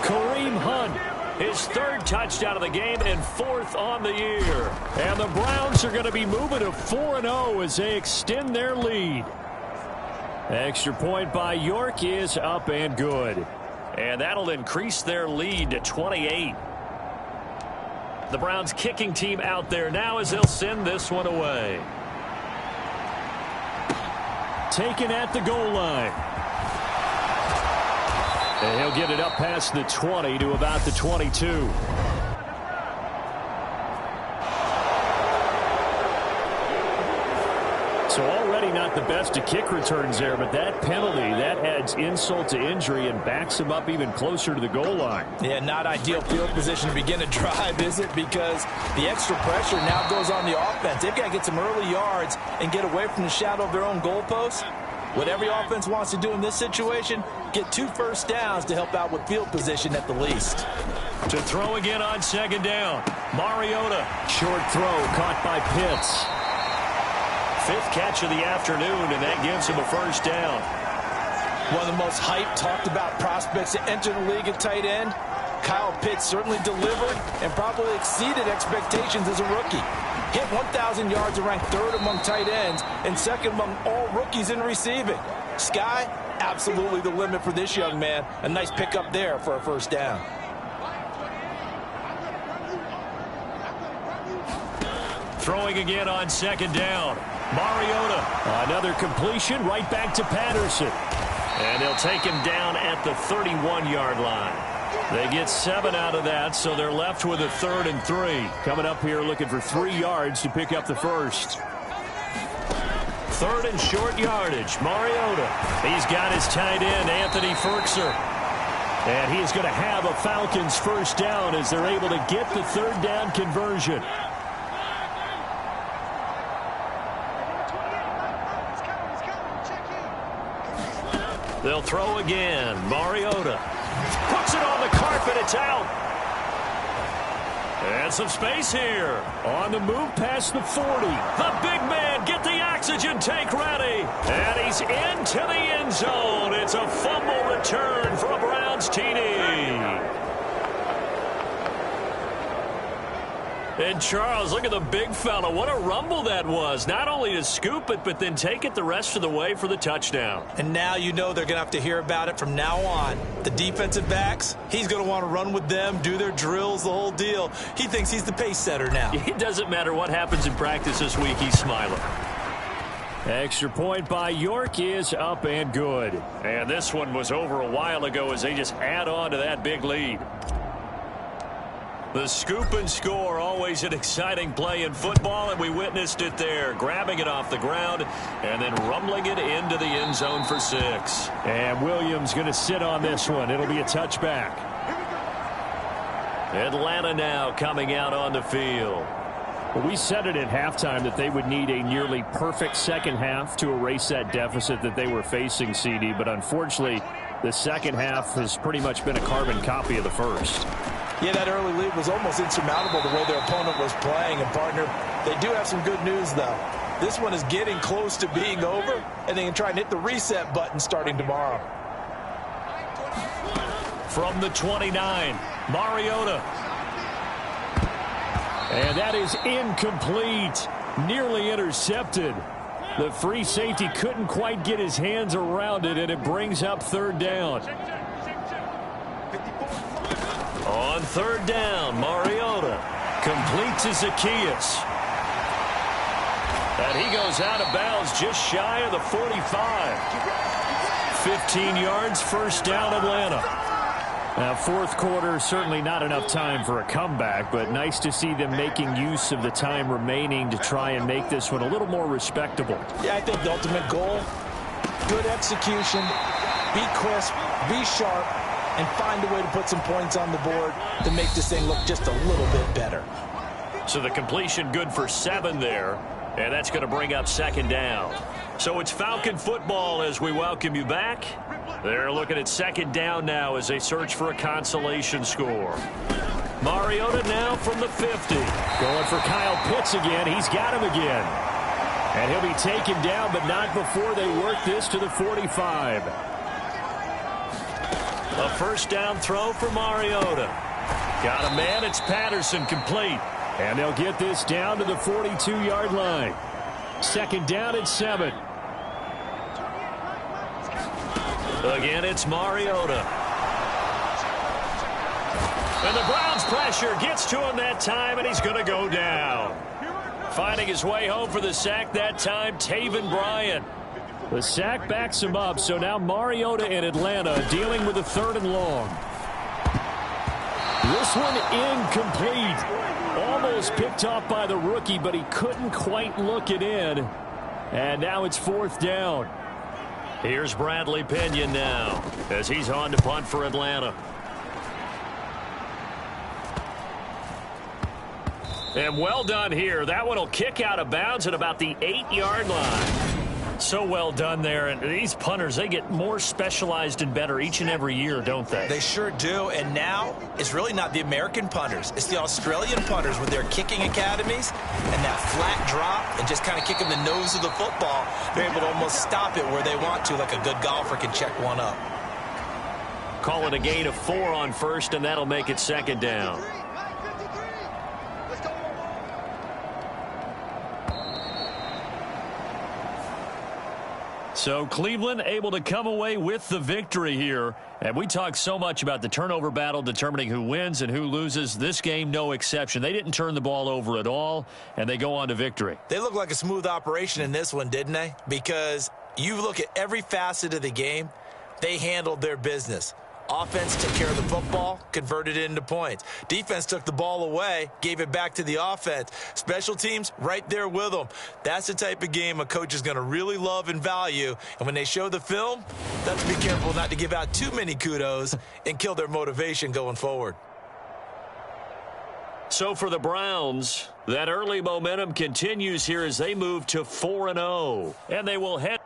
Kareem Hunt, his 3rd touchdown of the game and 4th on the year. And the Browns are going to be moving to 4-0 as they extend their lead. Extra point by York is up and good. And that'll increase their lead to 28. The Browns kicking team out there now as they'll send this one away. Taken at the goal line. And he'll get it up past the 20 to about the 22. So already not the best of kick returns there, but that penalty, that adds insult to injury and backs him up even closer to the goal line. Yeah, not ideal field position to begin a drive, is it? Because the extra pressure now goes on the offense. They've got to get some early yards and get away from the shadow of their own goalposts. What every offense wants to do in this situation, get 2 first downs to help out with field position at the least. To throw again on 2nd down, Mariota. Short throw caught by Pitts. 5th catch of the afternoon, and that gives him a first down. One of the most hyped, talked about prospects to enter the league at tight end. Kyle Pitts certainly delivered and probably exceeded expectations as a rookie. Hit 1,000 yards and ranked 3rd among tight ends and 2nd among all rookies in receiving. Sky, absolutely the limit for this young man. A nice pickup there for a first down. Throwing again on 2nd down. Mariota. Another completion right back to Patterson. And they'll take him down at the 31-yard line. They get 7 out of that, so they're left with a 3rd and 3. Coming up here looking for 3 yards to pick up the first. 3rd and short yardage. Mariota. He's got his tight end, Anthony Ferkser. And he is going to have a Falcons first down as they're able to get the 3rd down conversion. They'll throw again. Mariota puts it on the carpet. It's out. And some space here. On the move past the 40. The big man, get the oxygen tank ready. And he's into the end zone. It's a fumble return for a Browns TD. And Charles, look at the big fella. What a rumble that was. Not only to scoop it, but then take it the rest of the way for the touchdown. And now you know they're going to have to hear about it from now on. The defensive backs, he's going to want to run with them, do their drills, the whole deal. He thinks he's the pace setter now. It doesn't matter what happens in practice this week. He's smiling. Extra point by York is up and good. And this one was over a while ago as they just add on to that big lead. The scoop and score, always an exciting play in football, and we witnessed it there, grabbing it off the ground and then rumbling it into the end zone for 6. And Williams going to sit on this one. It'll be a touchback. Atlanta now coming out on the field. Well, we said it at halftime that they would need a nearly perfect second half to erase that deficit that they were facing, CD, but unfortunately the second half has pretty much been a carbon copy of the first. Yeah, that early lead was almost insurmountable the way their opponent was playing. And, partner, they do have some good news, though. This one is getting close to being over, and they can try and hit the reset button starting tomorrow. From the 29, Mariota. And that is incomplete. Nearly intercepted. The free safety couldn't quite get his hands around it, and it brings up third down. On third down, Mariota completes to Zacchaeus. And he goes out of bounds just shy of the 45. 15 yards, first down, Atlanta. Now, fourth quarter, certainly not enough time for a comeback, but nice to see them making use of the time remaining to try and make this one a little more respectable. Yeah, I think the ultimate goal, good execution, be crisp, be sharp, and find a way to put some points on the board to make this thing look just a little bit better. So the completion good for 7 there, and that's going to bring up second down. So it's Falcon football as we welcome you back. They're looking at second down now as they search for a consolation score. Mariota now from the 50. Going for Kyle Pitts again. He's got him again. And he'll be taken down, but not before they work this to the 45. A first down throw for Mariota. Got a man. It's Patterson, complete. And they'll get this down to the 42-yard line. Second down at 7. Again, it's Mariota. And the Browns' pressure gets to him that time, and he's going to go down. Finding his way home for the sack that time, Taven Bryan. The sack backs him up, so now Mariota in Atlanta dealing with a third and long. This one incomplete. Almost picked off by the rookie, but he couldn't quite look it in. And now it's fourth down. Here's Bradley Pinion now as he's on to punt for Atlanta. And well done here. That one will kick out of bounds at about the 8-yard line. So well done there. And these punters, they get more specialized and better each and every year, don't they? They sure do. And now it's really not the American punters. It's the Australian punters with their kicking academies and that flat drop and just kind of kicking the nose of the football. They're able to almost stop it where they want to, like a good golfer can check one up. Call it a gain of 4 on first, and that'll make it second down. So Cleveland able to come away with the victory here. And we talk so much about the turnover battle determining who wins and who loses. This game, no exception. They didn't turn the ball over at all, and they go on to victory. They look like a smooth operation in this one, didn't they? Because you look at every facet of the game, they handled their business. Offense took care of the football, converted it into points. Defense took the ball away, gave it back to the offense. Special teams, right there with them. That's the type of game a coach is going to really love and value. And when they show the film, let's be careful not to give out too many kudos and kill their motivation going forward. So for the Browns, that early momentum continues here as they move to 4-0. And they will head